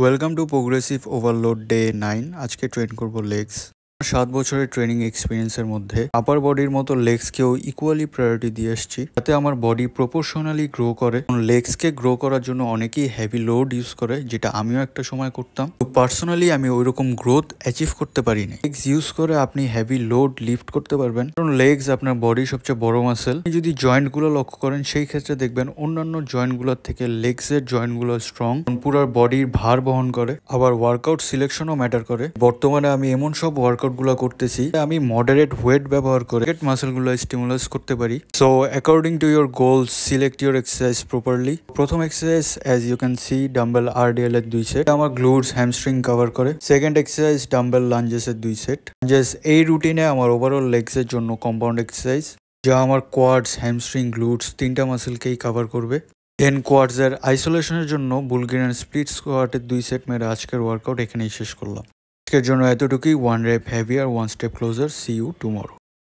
Welcome to progressive overload day 9। আজকে train করব legs. 7 বছরের ট্রেনিং এক্সপিরিয়েন্সের মধ্যে আপার বডির মতো লেগসকেও ইকুয়ালি প্রায়োরিটি দিয়ে আসছি, যাতে আমার বডি প্রপোর্শনালি গ্রো করে। লেগসকে গ্রো করার জন্য অনেকেই হেভি লোড ইউজ করে, যেটা আমিও একটা সময় করতাম। তো পার্সোনালি আমি ওইরকম গ্রোথ অ্যাচিভ করতে পারিনি। লেগস ইউজ করে আপনি হেভি লোড লিফট করতে পারবেন, কারণ লেগস আপনার বডির সবচেয়ে বড় মাসেল। যদি জয়েন্টগুলো লক্ষ্য করেন, সেই ক্ষেত্রে দেখবেন অন্যান্য জয়েন্টগুলোর থেকে লেগসের জয়েন্টগুলো স্ট্রং, পুরো বডির ভার বহন করে। আবার ওয়ার্কআউট সিলেকশনও ম্যাটার করে। বর্তমানে আমি এমন সব ওয়ার্কআউট গুলো করতেছি, আমি মডারেট ওয়েট ব্যবহার করে মাসেল গুলো স্টিমুলাস করতে পারি। So according to your goals, select your exercise properly. প্রথম exercise, as you can see, dumbbell RDL এর 2 সেট, আমার গ্লুটস হ্যামস্ট্রিং কভার করে। সেকেন্ড এক্সারসাইজ, ডাম্বেল লাঞ্জেস এর 2 সেট। এই রুটিনে আমার ওভারঅল লেগস এর জন্য কম্পাউন্ড এক্সারসাইজ, যা আমার কোয়াডস, হ্যামস্ট্রিং, গ্লুটস 3টা মাসেলকেই কভার করবে। দেন কোয়াডস এর আইসোলেশনের জন্য বুলগেরিয়ান স্প্লিট স্কোয়াটের 2 সেট মেরে আজকের ওয়ার্কআউট এখানেই শেষ করলাম। আজকের জন্য এতটুকুই। 1 rep heavier, 1 step closer. See you tomorrow.